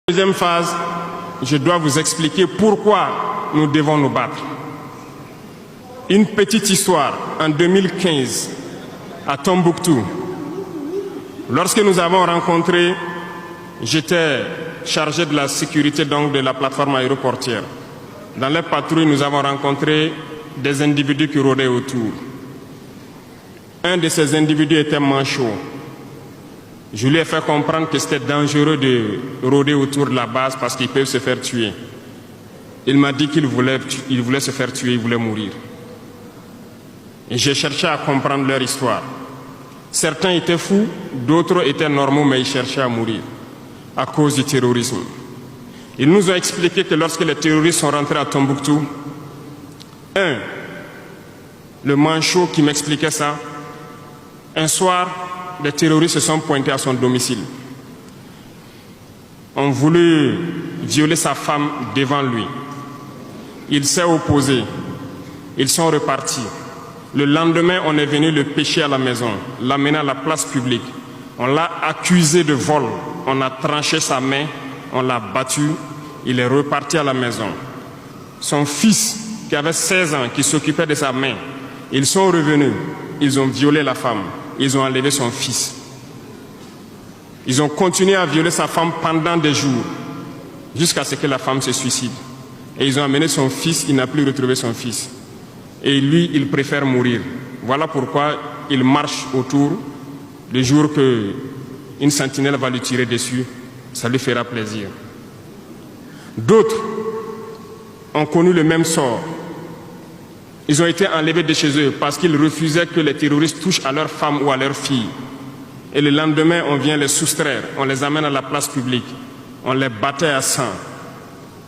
Deuxième phase, je dois vous expliquer pourquoi nous devons nous battre. Une petite histoire, en 2015, à Tombouctou, lorsque nous avons rencontré, j'étais chargé de la sécurité donc de la plateforme aéroportière. Dans les patrouilles, nous avons rencontré des individus qui rôdaient autour. Un de ces individus était manchot. Je lui ai fait comprendre que c'était dangereux de rôder autour de la base parce qu'ils peuvent se faire tuer. Il m'a dit qu'il voulait se faire tuer, il voulait mourir. Et j'ai cherché à comprendre leur histoire. Certains étaient fous, d'autres étaient normaux, mais ils cherchaient à mourir à cause du terrorisme. Ils nous ont expliqué que lorsque les terroristes sont rentrés à Tombouctou, le manchot qui m'expliquait ça, un soir, les terroristes se sont pointés à son domicile. On voulu violer sa femme devant lui. Il s'est opposé. Ils sont repartis. Le lendemain, on est venu le pêcher à la maison, l'amener à la place publique. On l'a accusé de vol. On a tranché sa main, on l'a battu. Il est reparti à la maison. Son fils, qui avait 16 ans, qui s'occupait de sa main, ils sont revenus. Ils ont violé la femme. Ils ont enlevé son fils. Ils ont continué à violer sa femme pendant des jours, jusqu'à ce que la femme se suicide. Et ils ont amené son fils, il n'a plus retrouvé son fils. Et lui, il préfère mourir. Voilà pourquoi il marche autour. Le jour qu'une sentinelle va lui tirer dessus, ça lui fera plaisir. D'autres ont connu le même sort. Ils ont été enlevés de chez eux parce qu'ils refusaient que les terroristes touchent à leurs femmes ou à leurs filles. Et le lendemain, on vient les soustraire, on les amène à la place publique, on les battait à sang.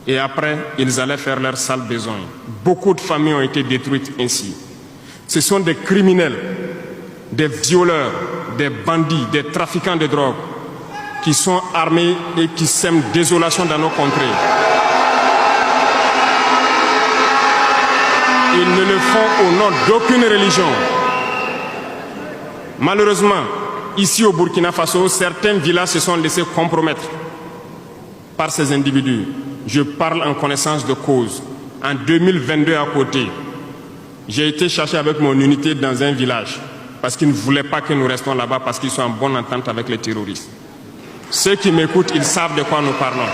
Et après, ils allaient faire leur sale besoin. Beaucoup de familles ont été détruites ainsi. Ce sont des criminels, des violeurs, des bandits, des trafiquants de drogue qui sont armés et qui sèment désolation dans nos contrées. Ils ne le font au nom d'aucune religion. Malheureusement, ici au Burkina Faso, certains villages se sont laissés compromettre par ces individus. Je parle en connaissance de cause. En 2022 à côté, j'ai été chercher avec mon unité dans un village parce qu'ils ne voulaient pas que nous restions là-bas parce qu'ils sont en bonne entente avec les terroristes. Ceux qui m'écoutent, ils savent de quoi nous parlons.